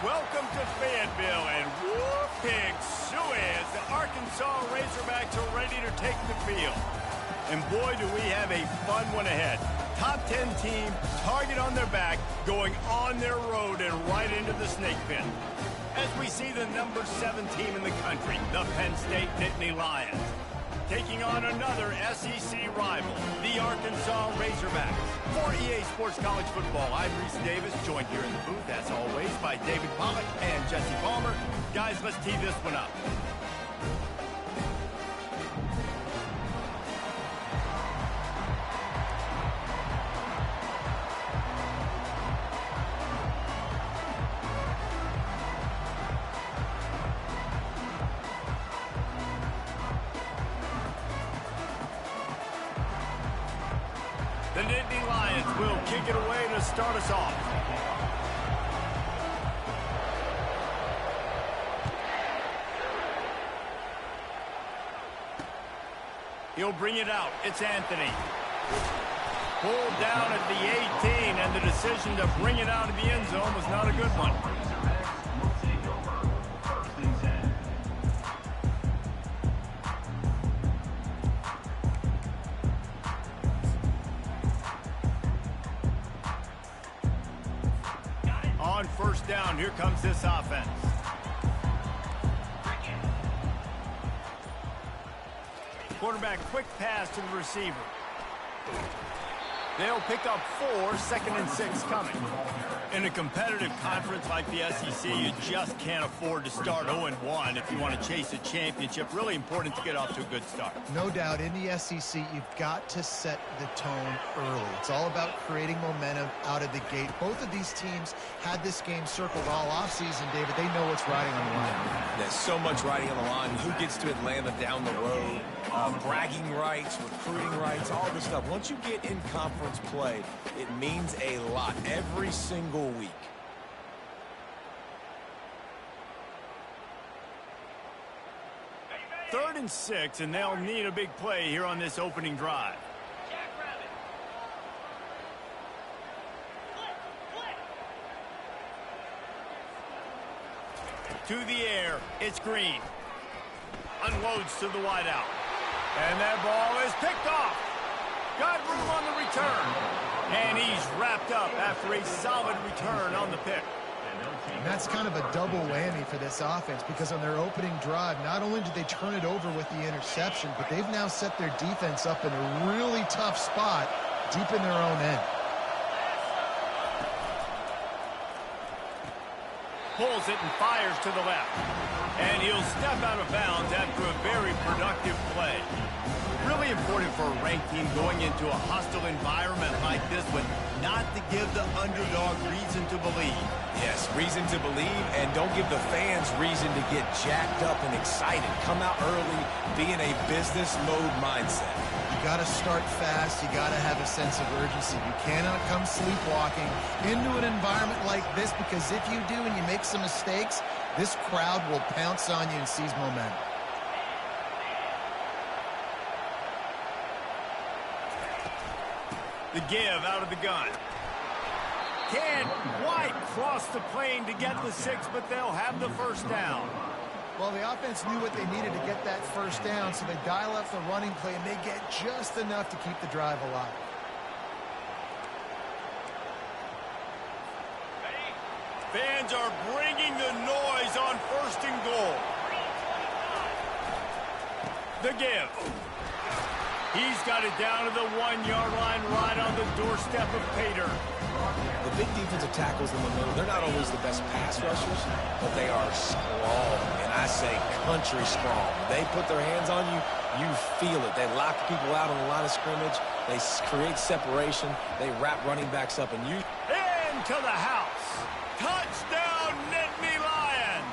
Welcome to Fayetteville, and whoop, pig suey as the Arkansas Razorbacks are ready to take the field. And boy, do we have a fun one ahead. Top 10 team, target on their back, going on their road and right into the snake pit. As we see the number 7 team in the country, the Penn State Nittany Lions, taking on another SEC rival, the Arkansas Razorbacks. For EA Sports College Football, I'm Reese Davis, joined here in the booth, as always, by David Pollock and Jesse Palmer. Guys, let's tee this one up. The Nittany Lions will kick it away to start us off. He'll bring it out. It's Anthony. Pulled down at the 18, and the decision to bring it out of the end zone was not a good one. On first down, here comes this offense. Quarterback, quick pass to the receiver. They'll pick up 4, 2nd and 6 coming. In a competitive conference like the SEC, you just can't afford to start 0-1 if you want to chase a championship. Really important to get off to a good start. No doubt, in the SEC, you've got to set the tone early. It's all about creating momentum out of the gate. Both of these teams had this game circled all offseason, David. They know what's riding on the line. There's so much riding on the line. Who gets to Atlanta down the road? Bragging rights, recruiting rights, all this stuff. Once you get in conference play, it means a lot every single week. Third and 6, and they'll need a big play here on this opening drive. To the air, it's Green. Unloads to the wideout. And that ball is picked off. Got room on the return. And he's wrapped up after a solid return on the pick. And that's kind of a double whammy for this offense, because on their opening drive, not only did they turn it over with the interception, but they've now set their defense up in a really tough spot deep in their own end. Pulls it and fires to the left. And he'll step out of bounds after a very productive play. Really important for a ranked team going into a hostile environment like this one, not to give the underdog reason to believe. Yes, reason to believe, and don't give the fans reason to get jacked up and excited. Come out early, be in a business mode mindset. You got to start fast. You got to have a sense of urgency. You cannot come sleepwalking into an environment like this, because if you do and you make some mistakes, this crowd will pounce on you and seize momentum. The give out of the gun. Can't quite cross the plane to get the 6, but they'll have the first down. Well, the offense knew what they needed to get that first down, so they dial up the running play, and they get just enough to keep the drive alive. Fans are bringing the noise on 1st and goal. The give. He's got it down to the 1-yard line, right on the doorstep of Pater. The big defensive tackles in the middle, they're not always the best pass rushers, but they are strong, and I say country strong. They put their hands on you, you feel it. They lock people out on the line of scrimmage. They create separation. They wrap running backs up, and you... Into the house. Touchdown, Nittany Lions.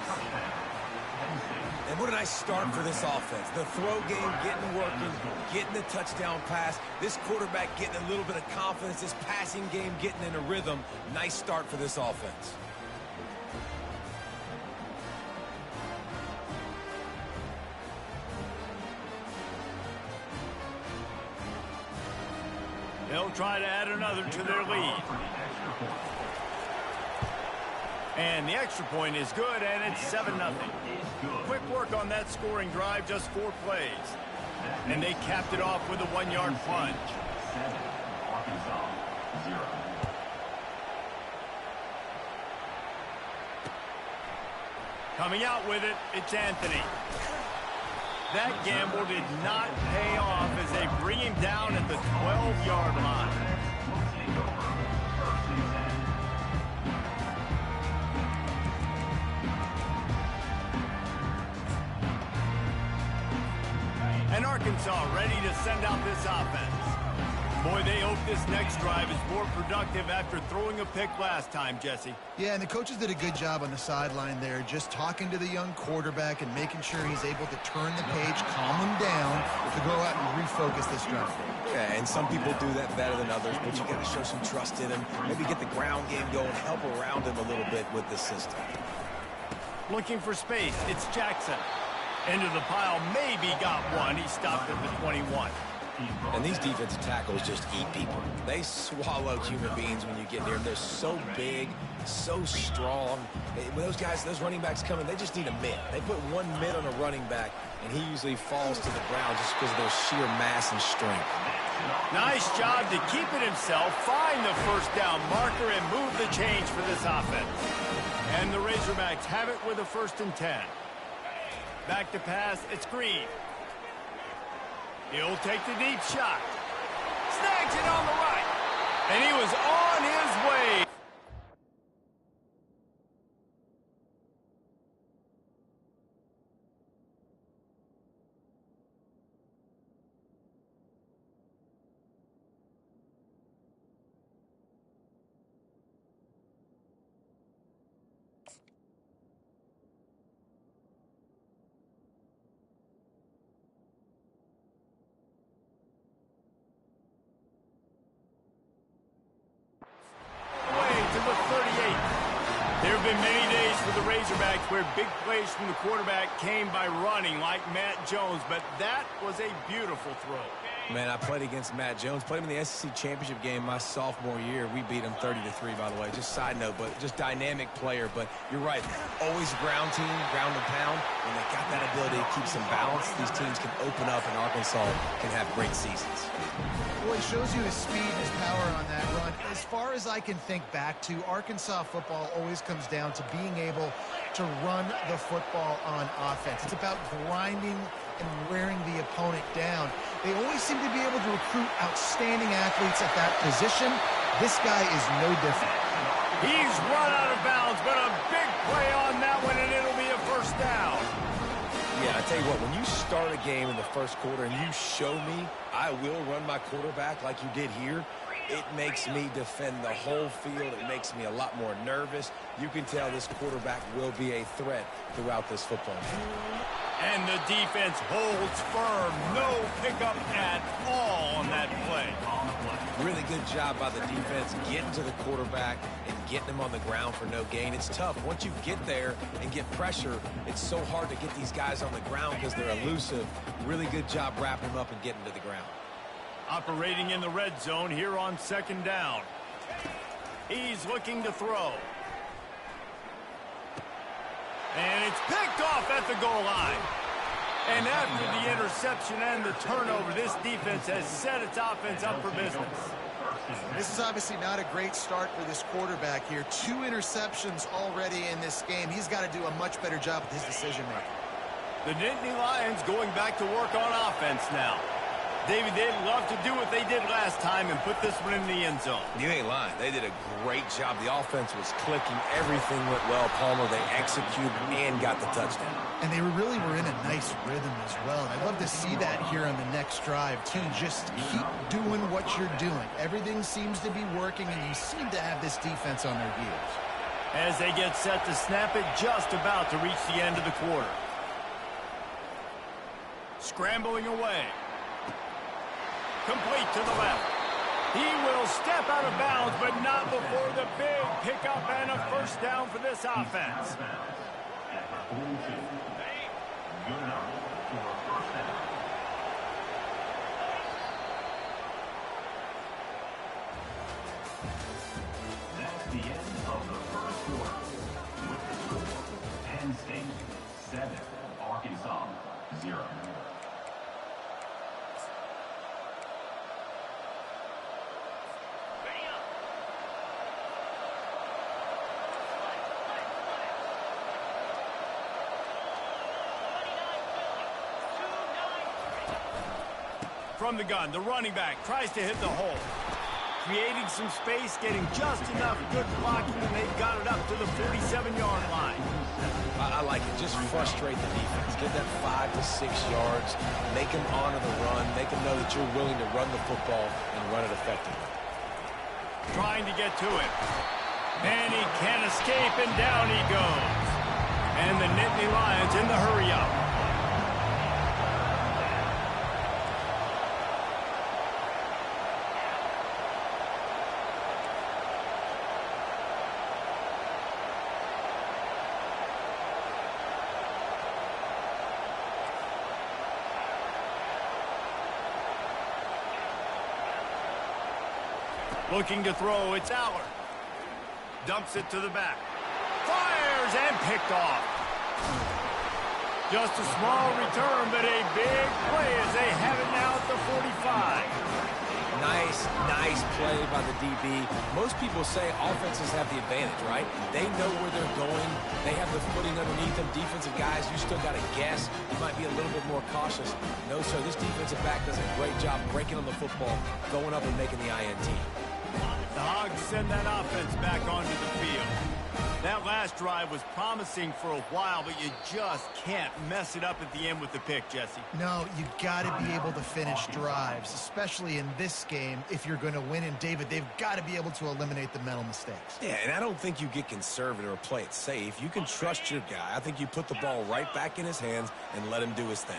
And what a nice start for this offense. The throw game getting working, getting the touchdown pass. This quarterback getting a little bit of confidence. This passing game getting in a rhythm. Nice start for this offense. They'll try to add another to their lead. And the extra point is good, and it's 7-0. Quick work on that scoring drive, just 4 plays. And they capped it off with a 1-yard plunge. 7, Arkansas, 0. Coming out with it, it's Anthony. That gamble did not pay off as they bring him down at the 12-yard line. And Arkansas ready to send out this offense. Boy, they hope this next drive is more productive after throwing a pick last time, Jesse. Yeah, and the coaches did a good job on the sideline there, just talking to the young quarterback and making sure he's able to turn the page, calm him down to go out and refocus this drive. Yeah, and some people do that better than others, but you got to show some trust in him, maybe get the ground game going, help around him a little bit with the system. Looking for space, it's Jackson. Into the pile, maybe got one. He stopped at the 21. And these defensive tackles just eat people. They swallow human beings when you get near them. They're so big, so strong. When those guys, those running backs come in, they just need a mid. They put one mid on a running back, and he usually falls to the ground just because of their sheer mass and strength. Nice job to keep it himself, find the first down marker, and move the change for this offense. And the Razorbacks have it with a 1st and 10. Back to pass, it's Green. He'll take the deep shot. Snags it on the right. And he was on his way. There have been many days for the Razorbacks where big plays from the quarterback came by running like Matt Jones, but that was a beautiful throw. Man, I played against Matt Jones. Played him in the SEC championship game my sophomore year. We beat him 30-3, by the way. Just side note, but just dynamic player. But you're right. Always ground team, ground and pound. When they got that ability to keep some balance, these teams can open up, and Arkansas can have great seasons. Well, he shows you his speed and his power on that run. As far as I can think back to, Arkansas football always comes down to being able to run the football on offense. It's about grinding and wearing the opponent down. They always seem to be able to recruit outstanding athletes at that position. This guy is no different. He's run out of bounds, but a big play on that one, and it'll be a 1st down. Yeah, I tell you what, when you start a game in the 1st quarter and you show me I will run my quarterback like you did here, it makes me defend the whole field. It makes me a lot more nervous. You can tell this quarterback will be a threat throughout this football game. And the defense holds firm. No pickup at all on that play. Really good job by the defense getting to the quarterback and getting him on the ground for no gain. It's tough. Once you get there and get pressure, it's so hard to get these guys on the ground because they're elusive. Really good job wrapping him up and getting to the ground. Operating in the red zone here on 2nd down. He's looking to throw. And it's picked off at the goal line. And after the interception and the turnover, this defense has set its offense up for business. This is obviously not a great start for this quarterback here. 2 interceptions already in this game. He's got to do a much better job with his decision-making. The Nittany Lions going back to work on offense now. David, they'd love to do what they did last time and put this one in the end zone. You ain't lying. They did a great job. The offense was clicking. Everything went well. Palmer, they executed and got the touchdown. And they really were in a nice rhythm as well. And I'd love to see that here on the next drive, too. Just keep doing what you're doing. Everything seems to be working, and you seem to have this defense on their heels. As they get set to snap it, just about to reach the end of the quarter. Scrambling away. Complete to the left. He will step out of bounds, but not before the big pickup and a 1st down for this offense. That's the end of the 1st quarter. From the gun, the running back tries to hit the hole. Creating some space, getting just enough good blocking, and they've got it up to the 47-yard line. I like it. Just frustrate the defense. Get that 5 to 6 yards. Make them honor the run. Make them know that you're willing to run the football and run it effectively. Trying to get to it. And he can't escape, and down he goes. And the Nittany Lions in the hurry-up. Looking to throw, it's Allard. Dumps it to the back. Fires and picked off. Just a small return, but a big play as they have it now at the 45. Nice play by the DB. Most people say offenses have the advantage, right? They know where they're going. They have the footing underneath them. Defensive guys, you still got to guess. You might be a little bit more cautious. No, sir, this defensive back does a great job breaking on the football, going up and making the INT. The Hogs send that offense back onto the field. That last drive was promising for a while, but you just can't mess it up at the end with the pick, Jesse. No, you got to be able to finish drives, especially in this game if you're going to win. And, David, they've got to be able to eliminate the mental mistakes. Yeah, and I don't think you get conservative or play it safe. You can trust your guy. I think you put the ball right back in his hands and let him do his thing.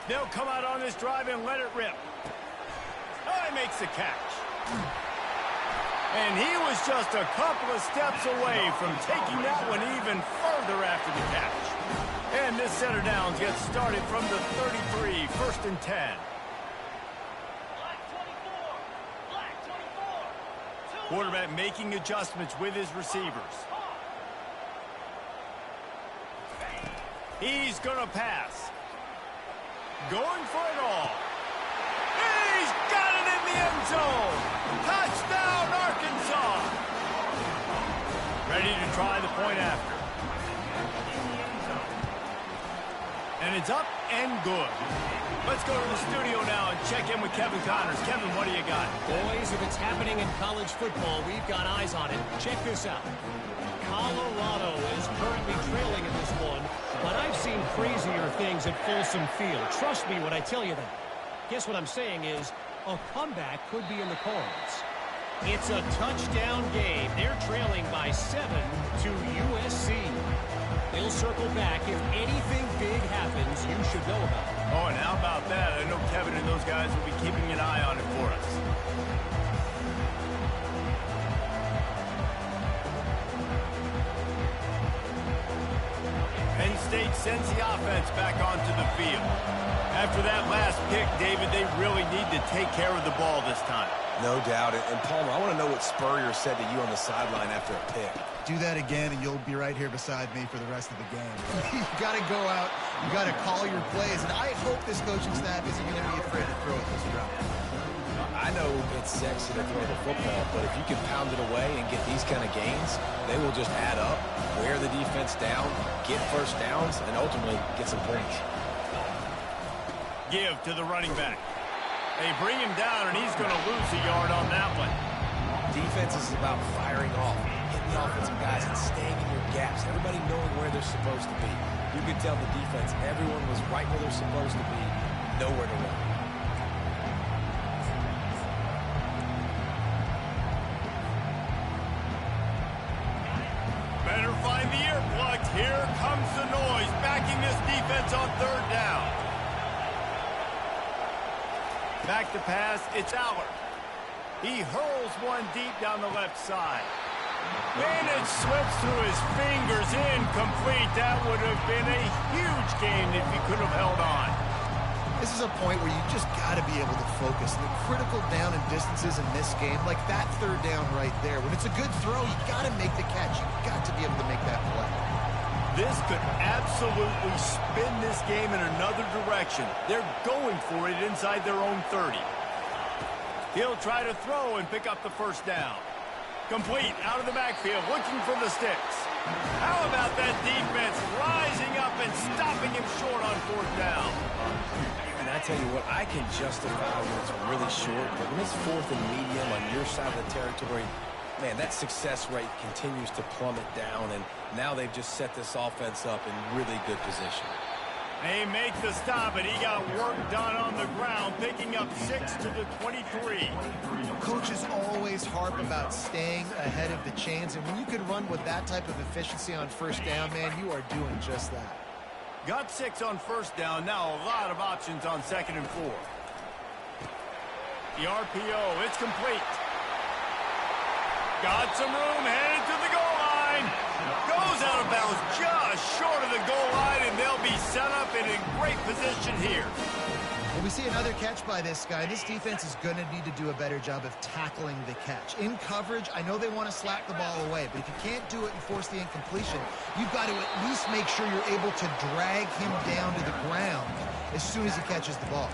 They'll come out on this drive and let it rip. Oh, he makes the catch. And he was just a couple of steps away from taking that one even further after the catch. And this set of downs gets started from the 33, 1st and 10. Quarterback making adjustments with his receivers. He's going to pass. Going for it all. He's got it in the end zone. Touchdown, Arkansas. Ready to try the point after. And it's up and good. Let's go to the studio now and check in with Kevin Connors. Kevin, what do you got? Boys, if it's happening in college football, we've got eyes on it. Check this out. Colorado is currently trailing in this one, but I've seen crazier things at Folsom Field. Trust me when I tell you that. Guess what I'm saying is a comeback could be in the cards. It's a touchdown game. They're trailing by 7 to USC. They'll circle back if anything big happens you should know about. Oh, and how about that? I know Kevin and those guys will be keeping an eye on it for us. Penn State sends the offense back onto the field. After that last pick, David, they really need to take care of the ball this time. No doubt. And Palmer, I want to know what Spurrier said to you on the sideline after a pick. Do that again, and you'll be right here beside me for the rest of the game. You got to go out. You got to call your plays. And I hope this coaching staff isn't going to be afraid to throw it this route. I know it's sexy to throw the football, but if you can pound it away and get these kind of gains, they will just add up, wear the defense down, get first downs, and ultimately get some points. Give to the running back. They bring him down, and he's going to lose a yard on that one. Defense is about firing off, hitting the offensive guys, and staying in your gaps. Everybody knowing where they're supposed to be. You could tell the defense, everyone was right where they're supposed to be, nowhere to run. Better find the earplugs. Here comes the noise, backing this defense on 3rd down. Back to pass, it's Allard. He hurls one deep down the left side. And it slips through his fingers, incomplete. That would have been a huge gain if he could have held on. This is a point where you just got to be able to focus. The critical down and distances in this game, like that 3rd down right there. When it's a good throw, you got to make the catch. You got to be able to make that play. This could absolutely spin this game in another direction. They're going for it inside their own 30. He'll try to throw and pick up the 1st down. Complete out of the backfield, looking for the sticks. How about that defense rising up and stopping him short on fourth down? And I tell you what, I can justify when it's really short, but when it's fourth and medium on your side of the territory, man, that success rate continues to plummet down, and now they've just set this offense up in really good position. They make the stop, and he got work done on the ground, picking up 6 to the 23. Coaches always harp about staying ahead of the chains, and when you can run with that type of efficiency on first down, man, you are doing just that. Got 6 on first down. Now a lot of options on 2nd and 4. The RPO, it's complete. Got some room, headed to the goal line. Goes out of bounds just short of the goal line, and they'll be set up in a great position here. Well, we see another catch by this guy. This defense is going to need to do a better job of tackling the catch. In coverage, I know they want to slap the ball away, but if you can't do it and force the incompletion, you've got to at least make sure you're able to drag him down to the ground as soon as he catches the ball.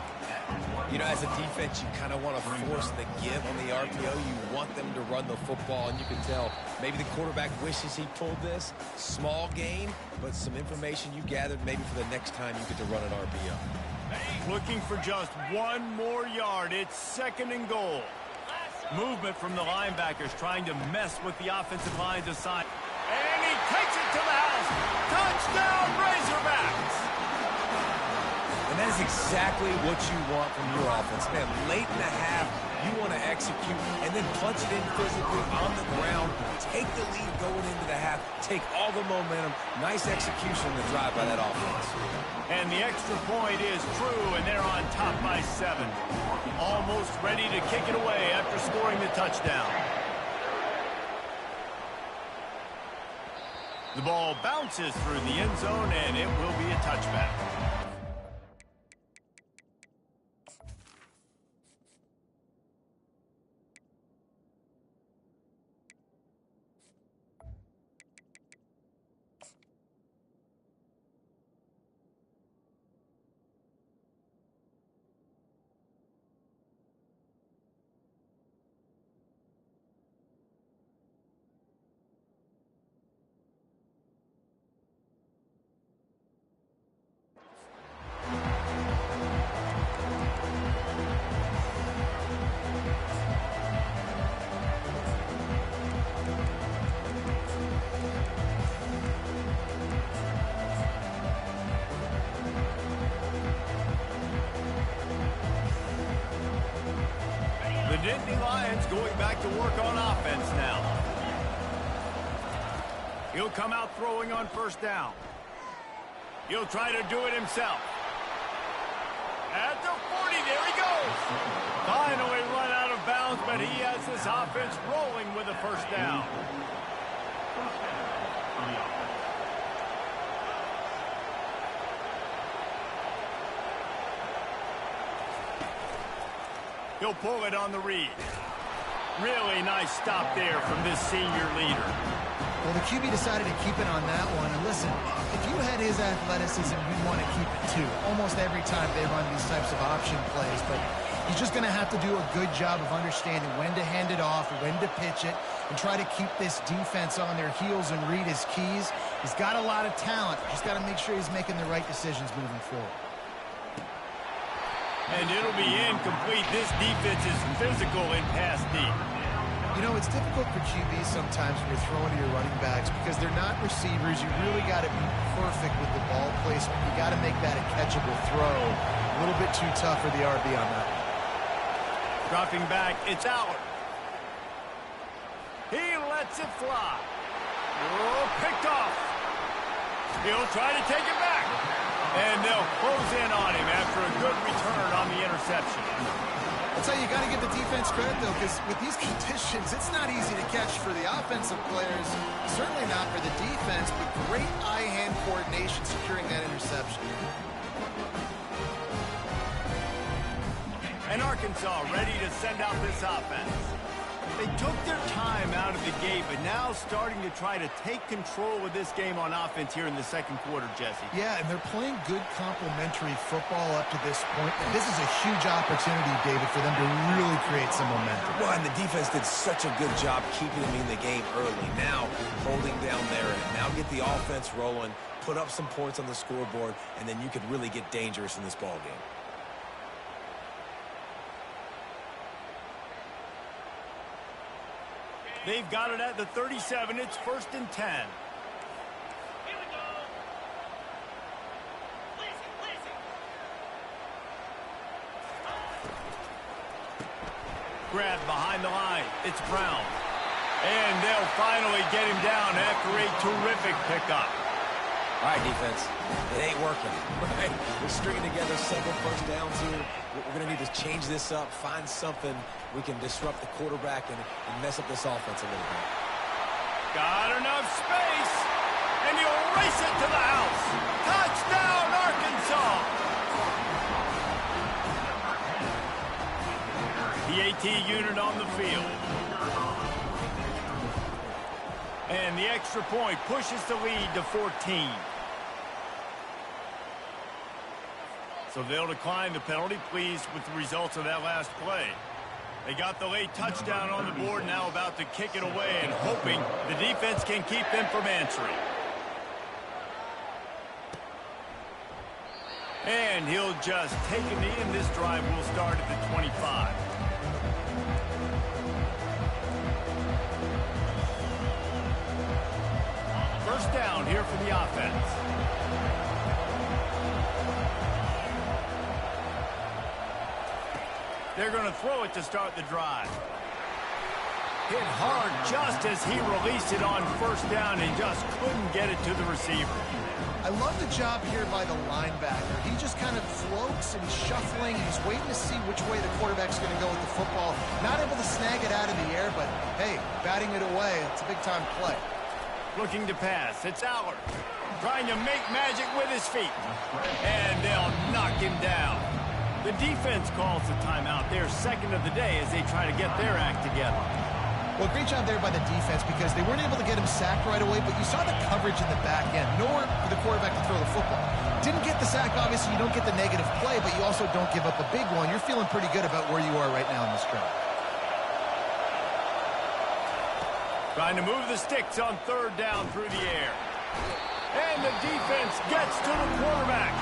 You know, as a defense, you kind of want to force the give on the RPO. You want them to run the football, and you can tell maybe the quarterback wishes he pulled this. Small gain, but some information you gathered maybe for the next time you get to run an RPO. Looking for just 1 more yard. It's 2nd and goal. Movement from the linebackers trying to mess with the offensive line's assignment. And he takes it to the house. Touchdown, Razorbacks! And that is exactly what you want from your offense. Man, late in the half, you want to execute and then punch it in physically on the ground. Take the lead going into the half. Take all the momentum. Nice execution to drive by that offense. And the extra point is true, and they're on top by 7. Almost ready to kick it away after scoring the touchdown. The ball bounces through the end zone, and it will be a touchback. The Nittany Lions going back to work on offense now. He'll come out throwing on first down. He'll try to do it himself. At the 40, there he goes. Finally run out of bounds, but he has this offense rolling with a first down. He'll pull it on the read. Really nice stop there from this senior leader. Well, the QB decided to keep it on that one. And listen, if you had his athleticism, you'd want to keep it too. Almost every time they run these types of option plays. But he's just going to have to do a good job of understanding when to hand it off, when to pitch it, and try to keep this defense on their heels and read his keys. He's got a lot of talent. Just got to make sure he's making the right decisions moving forward. And it'll be incomplete. This defense is physical in pass deep. You know, it's difficult for QBs sometimes when you're throwing to your running backs because they're not receivers. You really got to be perfect with the ball placement. You got to make that a catchable throw. A little bit too tough for the RB on that. Dropping back, it's out. He lets it fly. Oh, picked off. He'll try to take it back. And they'll close in on him after a good return on the interception. That's how you got to give the defense credit, though, because with these conditions, it's not easy to catch for the offensive players, certainly not for the defense, but great eye-hand coordination securing that interception. And Arkansas ready to send out this offense. They took their time out of the gate, but now starting to try to take control of this game on offense here in the second quarter, Jesse. Yeah, and they're playing good complementary football up to this point. And this is a huge opportunity, David, for them to really create some momentum. Well, and the defense did such a good job keeping them in the game early. Now, holding down their end. Now get the offense rolling, put up some points on the scoreboard, and then you could really get dangerous in this ball game. They've got it at the 37. It's 1st and 10. Grab behind the line. It's Brown. And they'll finally get him down after a terrific pickup. All right, defense. It ain't working. Right? We're stringing together several first downs here. We're going to need to change this up, find something we can disrupt the quarterback and mess up this offense a little bit. Got enough space, and he'll race it to the house. Touchdown, Arkansas! The AT unit on the field. And the extra point pushes the lead to 14. So they'll decline the penalty, pleased with the results of that last play. They got the late touchdown on the board, now about to kick it away and hoping the defense can keep them from answering. And he'll just take a knee, and this drive will start at the 25. First down here for the offense. They're going to throw it to start the drive. Hit hard just as he released it on first down and just couldn't get it to the receiver. I love the job here by the linebacker. He just kind of floats and he's shuffling. He's waiting to see which way the quarterback's going to go with the football. Not able to snag it out of the air, but hey, batting it away, it's a big-time play. Looking to pass. It's Aller. Trying to make magic with his feet. And they'll knock him down. The defense calls the timeout. They're second of the day as they try to get their act together. Well, great job there by the defense because they weren't able to get him sacked right away, but you saw the coverage in the back end. Nowhere for the quarterback to throw the football. Didn't get the sack, obviously. You don't get the negative play, but you also don't give up a big one. You're feeling pretty good about where you are right now in this drive. Trying to move the sticks on third down through the air. And the defense gets to the quarterback.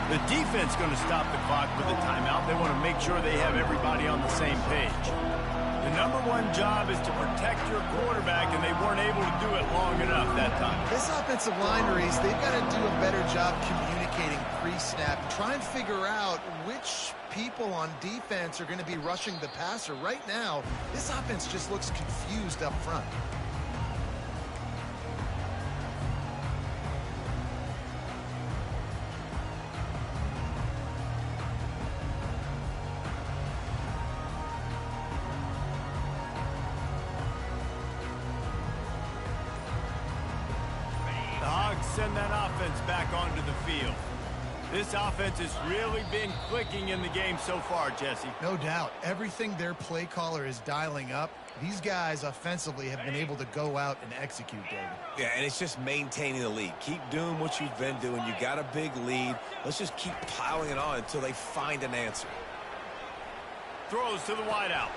The defense going to stop the clock with a timeout. They want to make sure they have everybody on the same page. The number one job is to protect your quarterback, and they weren't able to do it long enough that time. This offensive line, Reese, they've got to do a better job communicating pre-snap and try and figure out which people on defense are going to be rushing the passer. Right now, this offense just looks confused up front. Send that offense back onto the field. This offense has really been clicking in the game so far, Jesse. No doubt. Everything their play caller is dialing up, these guys offensively have been able to go out and execute, David. Yeah, and it's just maintaining the lead. Keep doing what you've been doing. You got a big lead. Let's just keep piling it on until they find an answer. Throws to the wideout.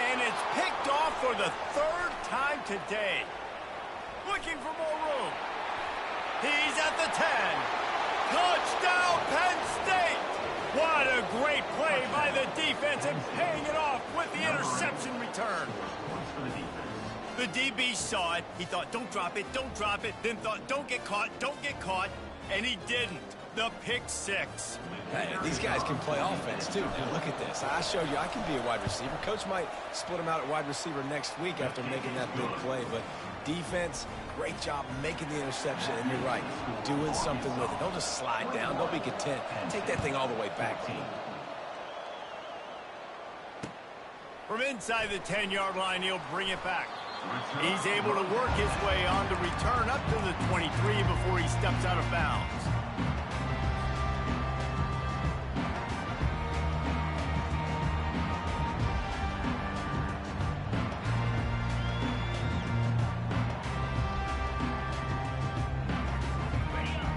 And it's picked off for the third time today. Looking for more room. He's at the 10. Touchdown, Penn State! What a great play by the defense and paying it off with the interception return. The DB saw it. He thought, don't drop it, don't drop it. Then thought, don't get caught, and he didn't. The pick six. Hey, these guys can play offense, too. Dude, look at this. I showed you I can be a wide receiver. Coach might split him out at wide receiver next week after making that big play. But defense, great job making the interception. And you're right, doing something with it. Don't just slide down. Don't be content. Take that thing all the way back. From inside the 10-yard line, he'll bring it back. He's able to work his way on the return up to the 23 before he steps out of bounds.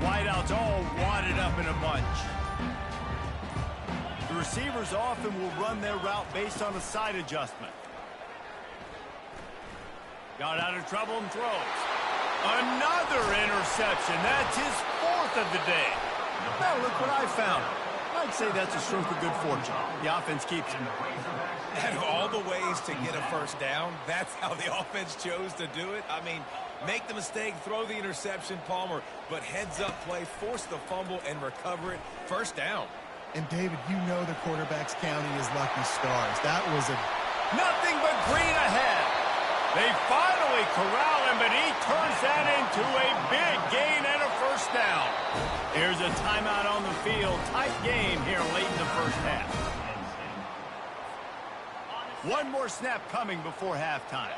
wideouts all wadded up in a bunch. The receivers often will run their route based on a side adjustment. Got out of trouble and throws. Another interception. That's his 4th of the day. Now look what I found. I'd say that's a stroke of good fortune. The offense keeps him. And all the ways to get a first down, that's how the offense chose to do it. I mean, make the mistake, throw the interception, Palmer, but heads-up play, force the fumble, and recover it. First down. And, David, you know the quarterback's counting his lucky stars. That was a... Nothing but green ahead. They finally corral him, but he turns that into a big gain and a first down. Here's a timeout on the field. Tight game here late in the first half. One more snap coming before halftime.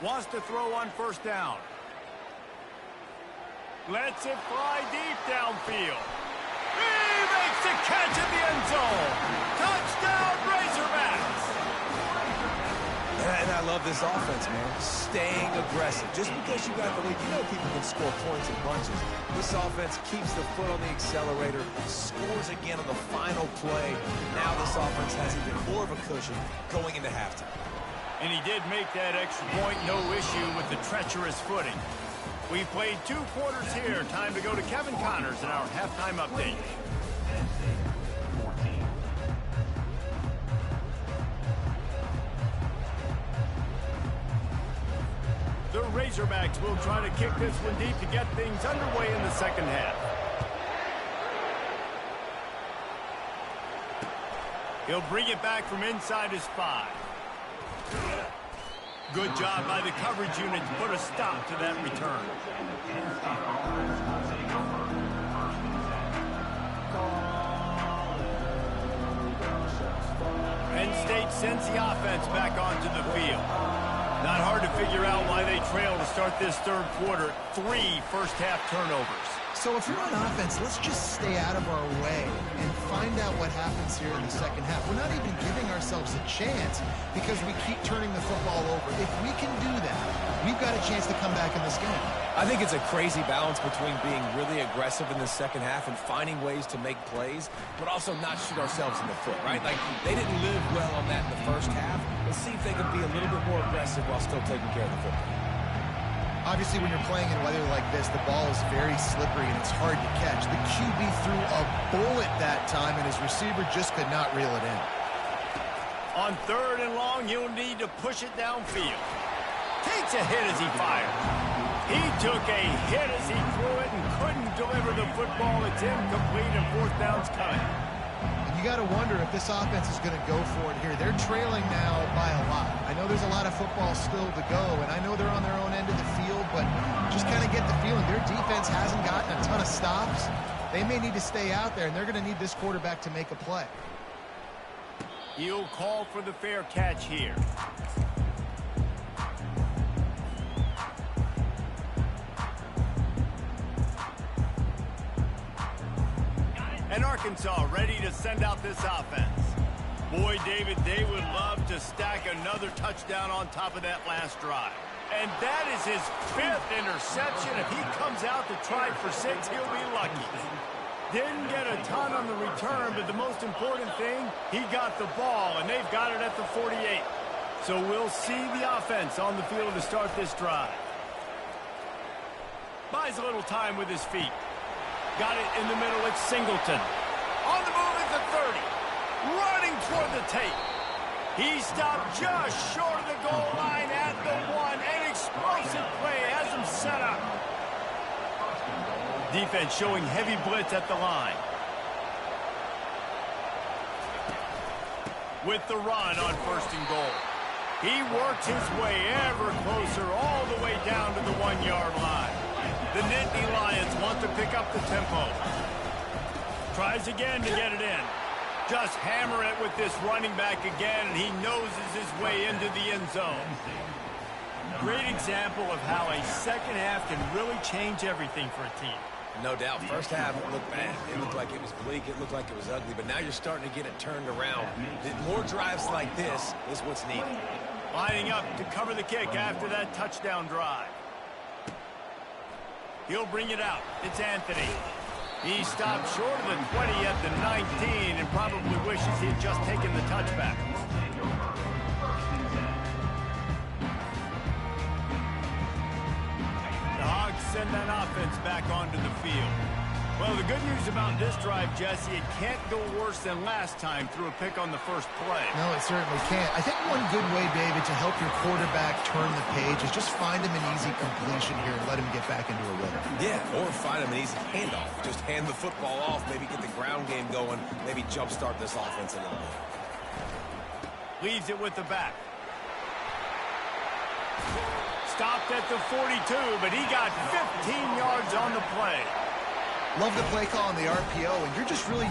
Wants to throw on first down. Lets it fly deep downfield. He makes the catch in the end zone. Touchdown, Razorbacks. And I love this offense, man. Staying aggressive. Just because you got the lead, you know people can score points in bunches. This offense keeps the foot on the accelerator, scores again on the final play. Now this offense has even more of a cushion going into halftime. And he did make that extra point, no issue with the treacherous footing. We've played 2 quarters here. Time to go to Kevin Connors in our halftime update. The Razorbacks will try to kick this one deep to get things underway in the second half. He'll bring it back from inside his 5. Good job by the coverage unit to put a stop to that return. Penn State sends the offense back onto the field. Not hard to figure out why they trail to start this third quarter. 3 first-half turnovers. So if you're on offense, let's just stay out of our way and find out what happens here in the second half. We're not even giving ourselves a chance because we keep turning the football over. If we can do that, we've got a chance to come back in this game. I think it's a crazy balance between being really aggressive in the second half and finding ways to make plays, but also not shoot ourselves in the foot, right? Like, they didn't live well on that in the first half. Let's see if they can be a little bit more aggressive while still taking care of the football. Obviously, when you're playing in weather like this, the ball is very slippery and it's hard to catch. The QB threw a bullet that time, and his receiver just could not reel it in. On 3rd and long, you'll need to push it downfield. Takes a hit as he fired. He took a hit as he threw it and couldn't deliver the football. It's incomplete, and 4th down's coming. You got to wonder if this offense is going to go for it here. They're trailing now by a lot. I know there's a lot of football still to go, and I know they're on their own end of the field, but just kind of get the feeling their defense hasn't gotten a ton of stops. They may need to stay out there, and they're going to need this quarterback to make a play. He'll call for the fair catch here. And Arkansas ready to send out this offense. Boy, David, they would love to stack another touchdown on top of that last drive. And that is his 5th interception. If he comes out to try for 6, he'll be lucky. Didn't get a ton on the return, but the most important thing, he got the ball, and they've got it at the 48. So we'll see the offense on the field to start this drive. Buys a little time with his feet. Got it in the middle. It's Singleton. On the move at the 30. Running toward the tape. He stopped just short of the goal line at the 1. An explosive play has him set up. Defense showing heavy blitz at the line. With the run on 1st and goal. He works his way ever closer all the way down to the 1-yard line. The Nittany Lions want to pick up the tempo. Tries again to get it in. Just hammer it with this running back again, and he noses his way into the end zone. Great example of how a second half can really change everything for a team. No doubt. First half, it looked bad. It looked like it was bleak. It looked like it was ugly. But now you're starting to get it turned around. More drives like this is what's needed. Lining up to cover the kick after that touchdown drive. He'll bring it out. It's Anthony. He stopped short of the 20 at the 19 and probably wishes he had just taken the touchback. The Hogs send that offense back onto the field. Well, the good news about this drive, Jesse, it can't go worse than last time through a pick on the first play. No, it certainly can't. I think one good way, David, to help your quarterback turn the page is just find him an easy completion here and let him get back into a rhythm. Yeah, or find him an easy handoff. Just hand the football off, maybe get the ground game going, maybe jumpstart this offense a little bit. Leaves it with the back. Stopped at the 42, but he got 15 yards on the play. Love the play call on the RPO, and you're just really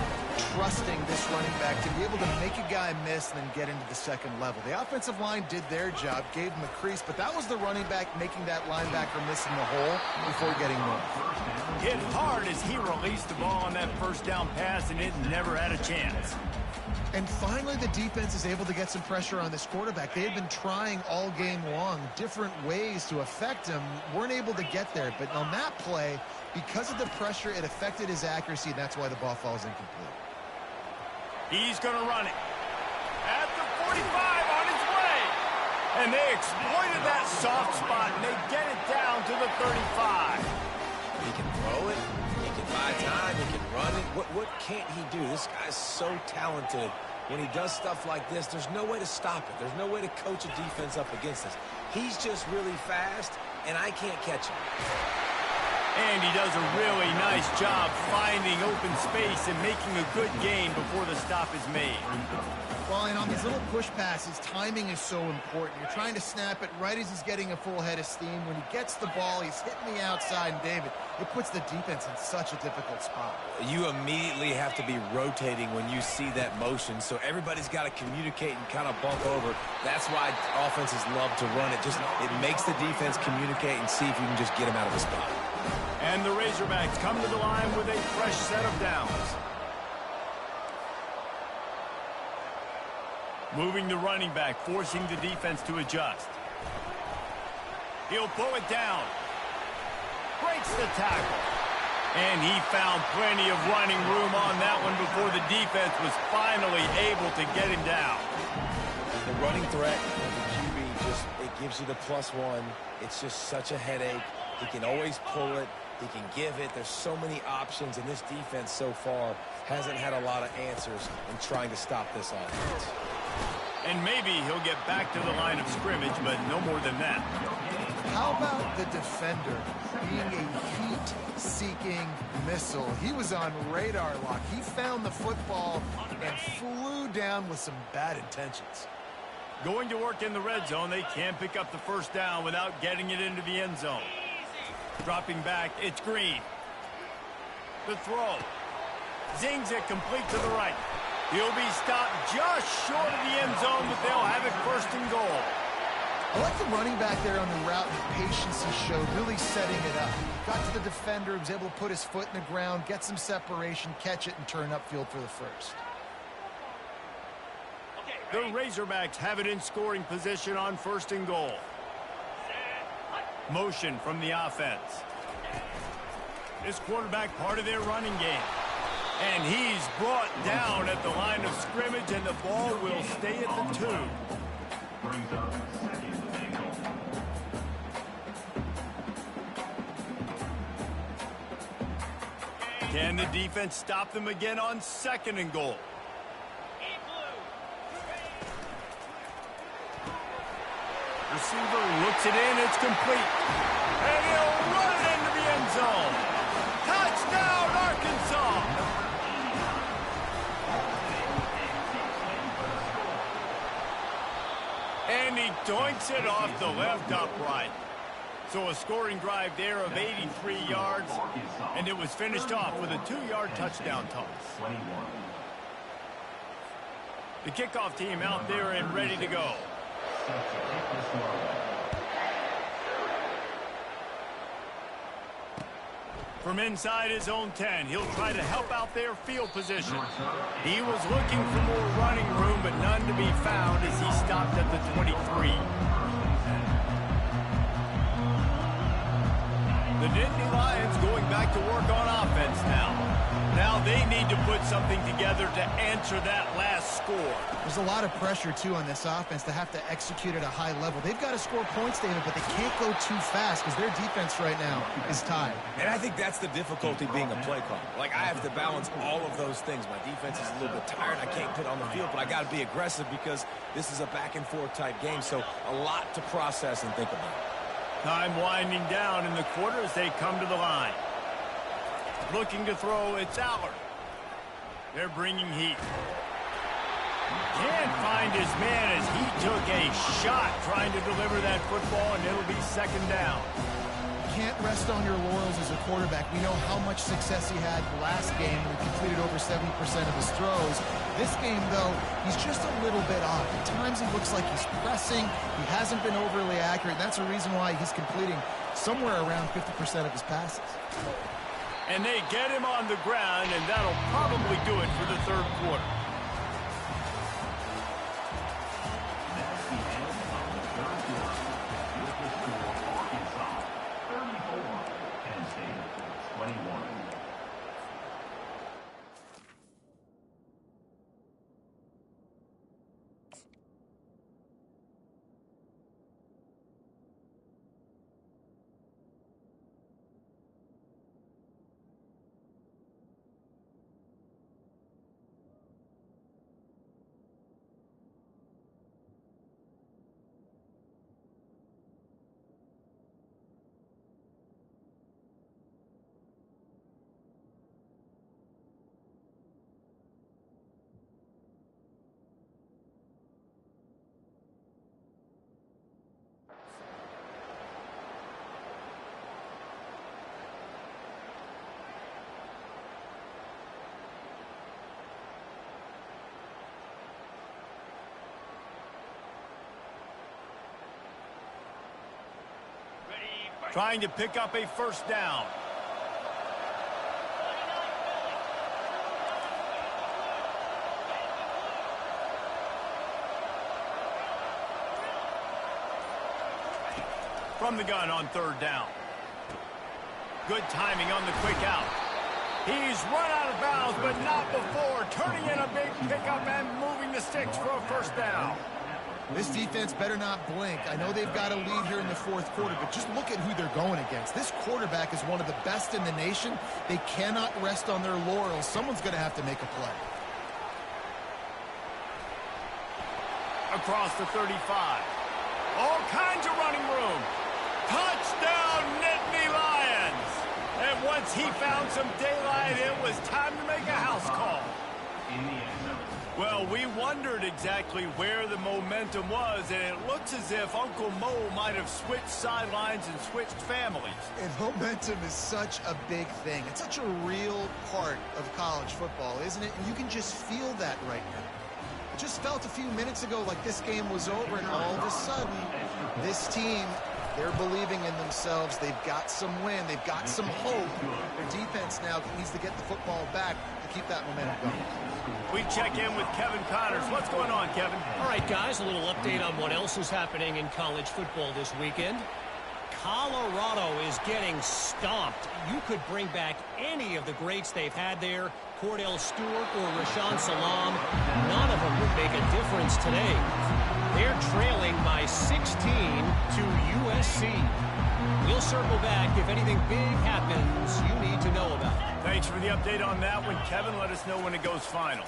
trusting this running back to be able to make a guy miss and then get into the second level. The offensive line did their job, gave him a crease, but that was the running back making that linebacker miss in the hole before getting north. Hit hard as he released the ball on that first down pass, and it never had a chance. And finally, the defense is able to get some pressure on this quarterback. They had been trying all game long different ways to affect him, weren't able to get there. But on that play, because of the pressure, it affected his accuracy, and that's why the ball falls incomplete. He's going to run it. At the 45, on his way. And they exploited that soft spot, and they get it down to the 35. He can throw it. He can buy time. He can run it. What can't he do? This guy's so talented. When he does stuff like this, there's no way to stop it. There's no way to coach a defense up against this. He's just really fast, and I can't catch him. And he does a really nice job finding open space and making a good gain before the stop is made. Well, and on these little push passes, timing is so important. You're trying to snap it right as he's getting a full head of steam. When he gets the ball, he's hitting the outside, and David, it puts the defense in such a difficult spot. You immediately have to be rotating when you see that motion, so everybody's got to communicate and kind of bump over. That's why offenses love to run it. It makes the defense communicate and see if you can just get him out of the spot. And the Razorbacks come to the line with a fresh set of downs. Moving the running back, forcing the defense to adjust. He'll pull it down. Breaks the tackle. And he found plenty of running room on that one before the defense was finally able to get him down. The running threat of the QB, it gives you the +1. It's just such a headache. He can always pull it. He can give it. There's so many options, and this defense so far hasn't had a lot of answers in trying to stop this offense. And maybe he'll get back to the line of scrimmage, but no more than that. How about the defender being a heat-seeking missile? He was on radar lock. He found the football and flew down with some bad intentions. Going to work in the red zone, they can't pick up the first down without getting it into the end zone. Dropping back, it's Green. The throw. Zings it complete to the right. He'll be stopped just short of the end zone, but they'll have it first and goal. I like the running back there on the route and the patience he showed, really setting it up. Got to the defender, was able to put his foot in the ground, get some separation, catch it, and turn upfield for the first. The Razorbacks have it in scoring position on first and goal. Motion from the offense. This quarterback part of their running game. And he's brought down at the line of scrimmage, and the ball will stay at the 2. Brings up second and goal. Can the defense stop them again on second and goal? Receiver looks it in, it's complete. And he'll run it into the end zone. Touchdown, Arkansas! And he doinks it off the left upright. So a scoring drive there of 83 yards, and it was finished off with a 2-yard touchdown toss. The kickoff team out there and ready to go. From inside his own 10, he'll try to help out their field position. He was looking for more running room, but none to be found as he stopped at the 23. The Nittany Lions going back to work on offense now. Now they need to put something together to answer that last score. There's a lot of pressure, too, on this offense to have to execute at a high level. They've got to score points, David, but they can't go too fast because their defense right now is tied. And I think that's the difficulty being a play caller. Like, I have to balance all of those things. My defense is a little bit tired. I can't put on the field, but I got to be aggressive because this is a back-and-forth type game, so a lot to process and think about. Time winding down in the quarter as they come to the line. Looking to throw, it's Allard. They're bringing heat. Can't find his man as he took a shot trying to deliver that football, and it'll be second down. Can't rest on your laurels as a quarterback. We know how much success he had last game when he completed over 70% of his throws. This game, though, he's just a little bit off. At times he looks like he's pressing. He hasn't been overly accurate. That's a reason why he's completing somewhere around 50% of his passes. And they get him on the ground, and that'll probably do it for the third quarter. That's the end of the third quarter. With the score, Arkansas 34, Penn State 21. Trying to pick up a first down. From the gun on third down. Good timing on the quick out. He's run out of bounds, but not before turning in a big pickup and moving the sticks for a first down. This defense better not blink. I know they've got a lead here in the fourth quarter, but just look at who they're going against. This quarterback is one of the best in the nation. They cannot rest on their laurels. Someone's going to have to make a play. Across the 35. All kinds of running room. Touchdown, Nittany Lions! And once he found some daylight, it was time to make a house call. In the end zone. Well, we wondered exactly where the momentum was, and it looks as if Uncle Mo might have switched sidelines and switched families. And momentum is such a big thing. It's such a real part of college football, isn't it? And you can just feel that right now. It just felt a few minutes ago like this game was over, and all of a sudden, this team, they're believing in themselves. They've got some wind. They've got some hope. Their defense now needs to get the football back to keep that momentum going. We check in with Kevin Connors. What's going on, Kevin? All right, guys, a little update on what else is happening in college football this weekend. Colorado is getting stomped. You could bring back any of the greats they've had there, Cordell Stewart or Rashaan Salam. None of them would make a difference today. They're trailing by 16 to USC. We'll circle back if anything big happens you need to know about. Thanks for the update on that one, Kevin. Let us know when it goes final.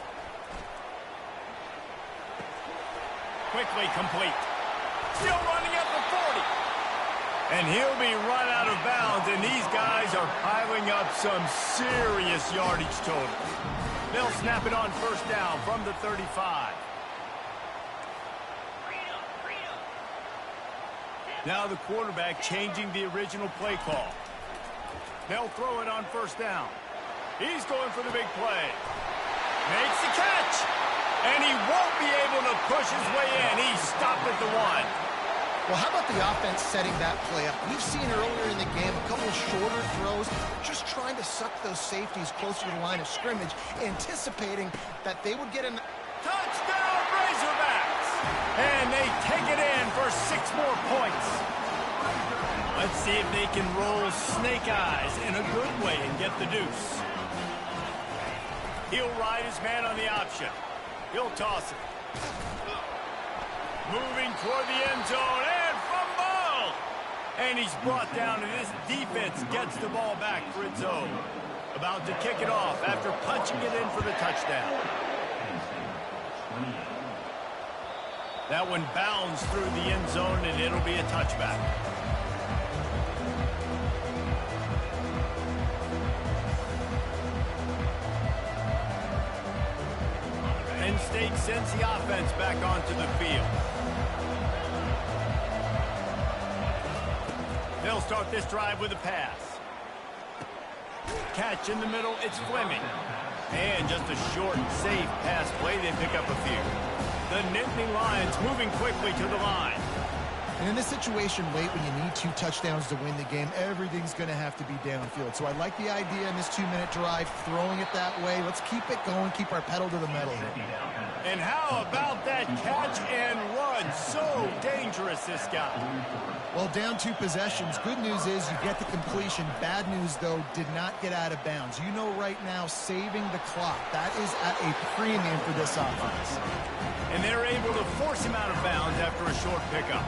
Quickly complete. Still running at the 40. And he'll be run out of bounds, and these guys are piling up some serious yardage total. They'll snap it on first down from the 35. Now the quarterback changing the original play call. They'll throw it on first down. He's going for the big play. Makes the catch. And he won't be able to push his way in. He's stopped at the 1. Well, how about the offense setting that play up? We've seen earlier in the game a couple of shorter throws, just trying to suck those safeties closer to the line of scrimmage, anticipating that they would get an touchdown Razorbacks! And they take it in for 6 more points. Let's see if they can roll snake eyes in a good way and get the deuce. He'll ride his man on the option. He'll toss it. Moving toward the end zone, and fumble! And he's brought down, and this defense gets the ball back for its own. About to kick it off after punching it in for the touchdown. That one bounds through the end zone, and it'll be a touchback. Penn State sends the offense back onto the field. They'll start this drive with a pass. Catch in the middle, it's Fleming. And just a short, safe pass play, they pick up a few. The Nittany Lions moving quickly to the line. And in this situation, late when you need 2 touchdowns to win the game, everything's going to have to be downfield. So I like the idea in this 2-minute drive, throwing it that way. Let's keep it going, keep our pedal to the metal here. And how about that catch and run? So dangerous, this guy. Well, down 2 possessions. Good news is you get the completion. Bad news, though, did not get out of bounds. You know right now, saving the clock. That is at a premium for this offense. And they're able to force him out of bounds after a short pickup.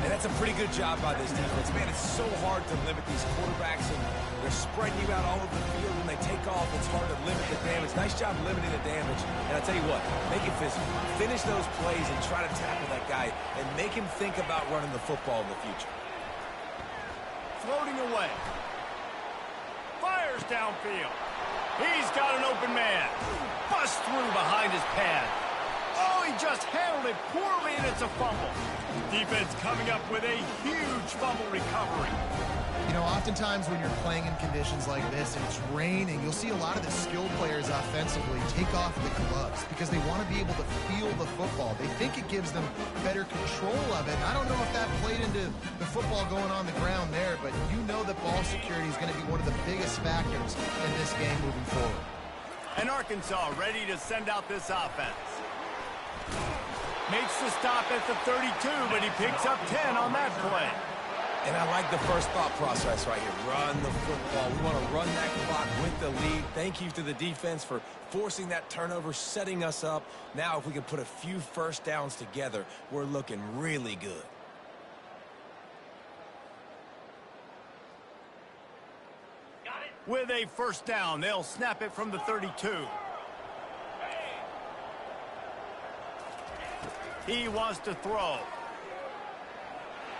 And that's a pretty good job by this defense. Man, it's so hard to limit these quarterbacks, and they're spreading you out all over the field. When they take off, it's hard to limit the damage. Nice job limiting the damage. And I'll tell you what, make it physical. Finish those plays and try to tackle that guy and make him think about running the football in the future. Floating away. Fires downfield. He's got an open man. Bust through behind his pad. Oh, he just handled it poorly, and it's a fumble. Defense coming up with a huge fumble recovery. You know, oftentimes when you're playing in conditions like this and it's raining, you'll see a lot of the skilled players offensively take off the gloves because they want to be able to feel the football. They think it gives them better control of it. And I don't know if that played into the football going on the ground there, but you know that ball security is going to be one of the biggest factors in this game moving forward. And Arkansas ready to send out this offense. Makes the stop at the 32, but he picks up 10 on that play. And I like the first thought process right here. Run the football. We want to run that clock with the lead. Thank you to the defense for forcing that turnover, setting us up. Now, if we can put a few first downs together, we're looking really good. With a first down, they'll snap it from the 32. He wants to throw.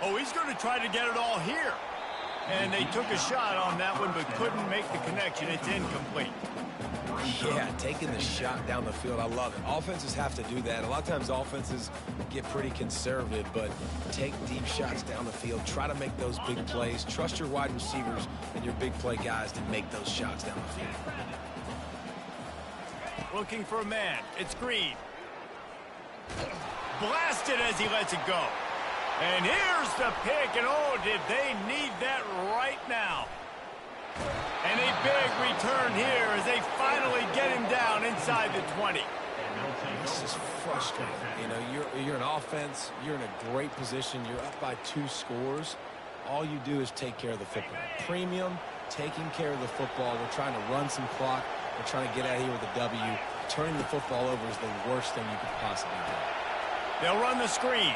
Oh, he's going to try to get it all here. And they took a shot on that one, but couldn't make the connection. It's incomplete. Yeah, taking the shot down the field, I love it. Offenses have to do that. A lot of times offenses get pretty conservative, but take deep shots down the field. Try to make those big plays. Trust your wide receivers and your big play guys to make those shots down the field. Looking for a man. It's Green. Blasted as he lets it go. And here's the pick, and oh, did they need that right now. And a big return here as they finally get him down inside the 20. This is frustrating. You know, you're an offense, you're in a great position, you're up by 2 scores. All you do is take care of the football. Premium, taking care of the football. We're trying to run some clock. We're trying to get out of here with a W. Turning the football over is the worst thing you could possibly do. They'll run the screen.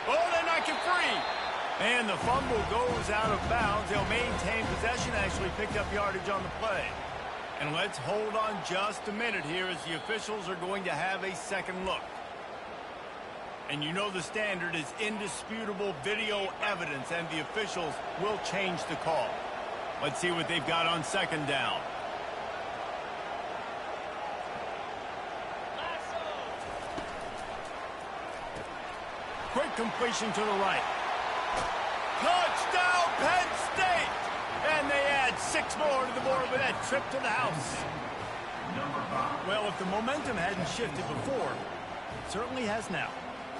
Oh, they knock it free. And the fumble goes out of bounds. They'll maintain possession, actually picked up yardage on the play. And let's hold on just a minute here as the officials are going to have a second look. And you know the standard is indisputable video evidence, and the officials will change the call. Let's see what they've got on second down. Quick completion to the right. Touchdown, Penn State! And they add 6 more to the board with that trip to the house. Well, if the momentum hadn't shifted before, it certainly has now.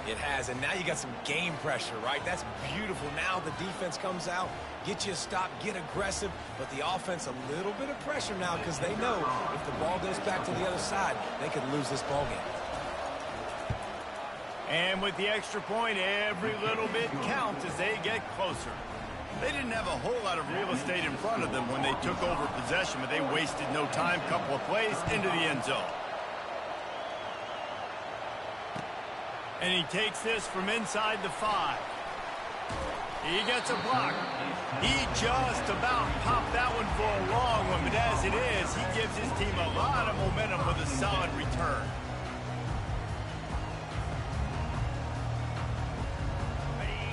It has, and now you got some game pressure, right? That's beautiful. Now the defense comes out, get you a stop, get aggressive, but the offense a little bit of pressure now because they know if the ball goes back to the other side, they could lose this ball game. And with the extra point, every little bit counts as they get closer. They didn't have a whole lot of real estate in front of them when they took over possession, but they wasted no time. Couple of plays into the end zone. And he takes this from inside the 5. He gets a block. He just about popped that one for a long one, but as it is, he gives his team a lot of momentum with a solid return.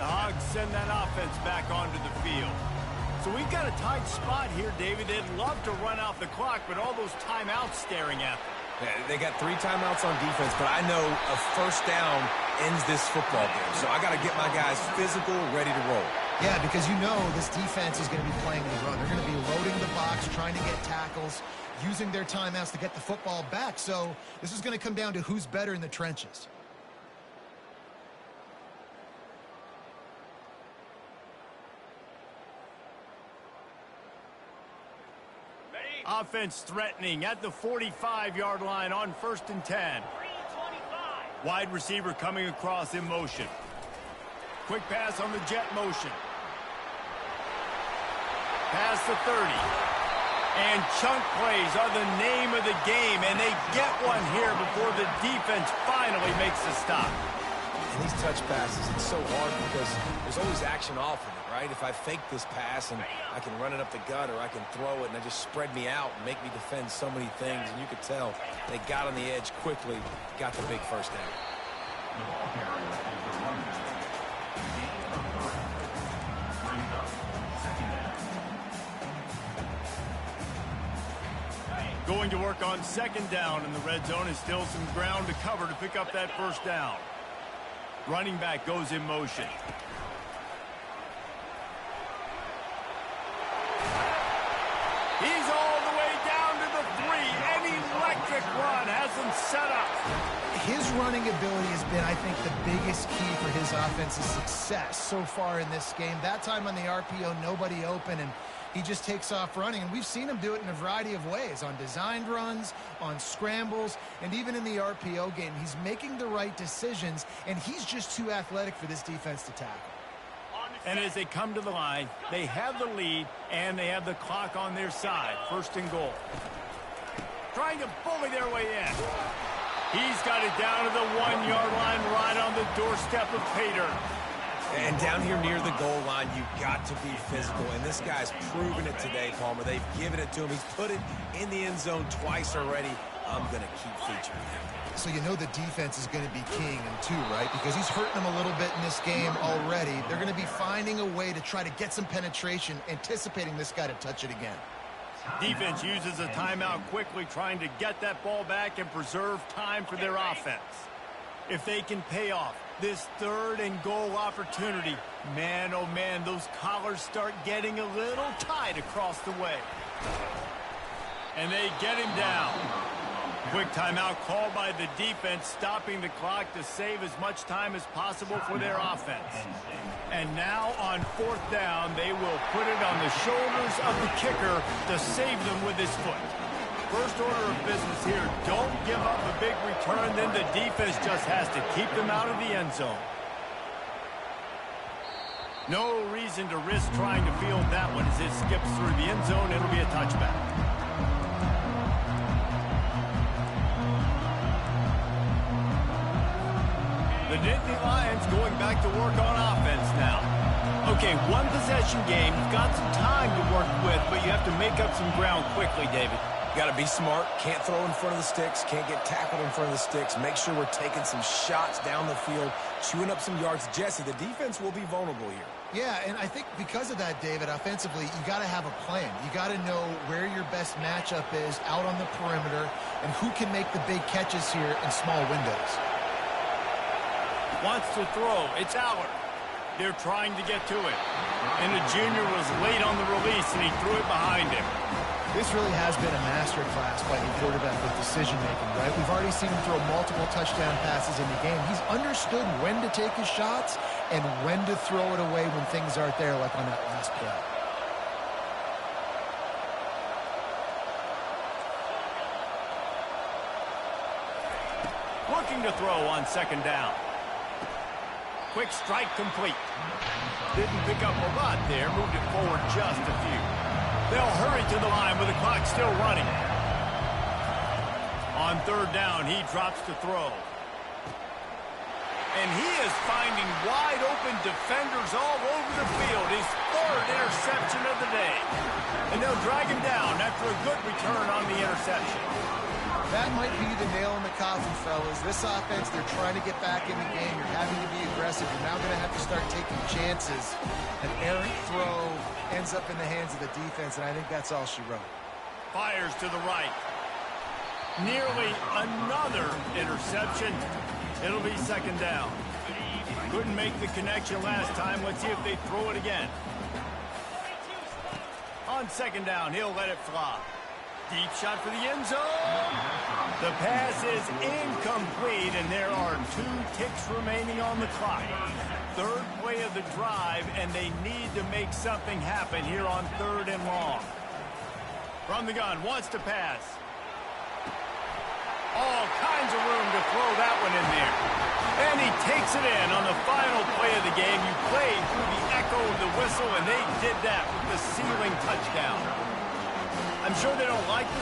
The Hogs send that offense back onto the field. So we've got a tight spot here, David. They'd love to run out the clock, but all those timeouts staring at them. Yeah, they got 3 timeouts on defense, but I know a first down ends this football game. So I got to get my guys physical, ready to roll. Yeah, because you know this defense is going to be playing the run. They're going to be loading the box, trying to get tackles, using their timeouts to get the football back. So this is going to come down to who's better in the trenches. Offense threatening at the 45-yard line on 1st and 10. Wide receiver coming across in motion. Quick pass on the jet motion. Pass the 30. And chunk plays are the name of the game, and they get one here before the defense finally makes the stop. And these touch passes, it's so hard because there's always action off of it, right? If I fake this pass and I can run it up the gut or I can throw it and it just spread me out and make me defend so many things, and you could tell they got on the edge quickly, got the big first down. The ball carrier is the running back. Gain of 30. Brings up 2nd down. Going to work on 2nd down, and the red zone is still some ground to cover to pick up that first down. Running back goes in motion. He's all the way down to the 3. An electric run has him set up. His running ability has been, I think, the biggest key for his offense's success so far in this game. That time on the RPO, nobody open, and he just takes off running. And we've seen him do it in a variety of ways, on designed runs, on scrambles, and even in the RPO game. He's making the right decisions, and he's just too athletic for this defense to tackle. And as they come to the line, they have the lead, and they have the clock on their side. 1st and goal. Trying to bully their way in. He's got it down to the 1-yard line, right on the doorstep of Pater. And down here near the goal line, you've got to be physical. And this guy's proven it today, Palmer. They've given it to him. He's put it in the end zone twice already. I'm going to keep featuring him. So you know the defense is going to be keying him too, right? Because he's hurting them a little bit in this game already. They're going to be finding a way to try to get some penetration, anticipating this guy to touch it again. Defense uses a timeout quickly, trying to get that ball back and preserve time for their offense. If they can pay off this 3rd and goal opportunity, man, oh man, those collars start getting a little tight across the way. And they get him down. Quick timeout called by the defense, stopping the clock to save as much time as possible for their offense. And now on 4th down, they will put it on the shoulders of the kicker to save them with his foot. First order of business here, don't give up a big return, then the defense just has to keep them out of the end zone. No reason to risk trying to field that one as it skips through the end zone. It'll be a touchback. The Nittany Lions going back to work on offense now. Okay, 1 possession game. You've got some time to work with, but you have to make up some ground quickly, David. Got to be smart. Can't throw in front of the sticks. Can't get tackled in front of the sticks. Make sure we're taking some shots down the field, chewing up some yards. Jesse, the defense will be vulnerable here. Yeah, and I think because of that, David, offensively, you got to have a plan. You got to know where your best matchup is out on the perimeter and who can make the big catches here in small windows. Wants to throw. It's Allard. They're trying to get to it. And the junior was late on the release, and he threw it behind him. This really has been a masterclass by the quarterback with decision-making, right? We've already seen him throw multiple touchdown passes in the game. He's understood when to take his shots and when to throw it away when things aren't there, like on that last play. Looking to throw on second down. Quick strike complete. Didn't pick up a lot there. Moved it forward just a few. They'll hurry to the line with the clock still running. On third down, he drops to throw. And he is finding wide-open defenders all over the field. His third interception of the day. And they'll drag him down after a good return on the interception. That might be the nail in the coffin, fellas. This offense, they're trying to get back in the game. You're having to be aggressive. You're now going to have to start taking chances. An errant throw ends up in the hands of the defense, and I think that's all she wrote. Fires to the right. Nearly another interception. It'll be second down. Couldn't make the connection last time. Let's see if they throw it again. On second down, he'll let it fly. Deep shot for the end zone. The pass is incomplete, and there are 2 ticks remaining on the clock. Third play of the drive, and they need to make something happen here on third and long. From the gun, wants to pass. All kinds of room to throw that one in there. And he takes it in on the final play of the game. You played through the echo of the whistle, and they did that with the sealing touchdown. I'm sure they don't like this.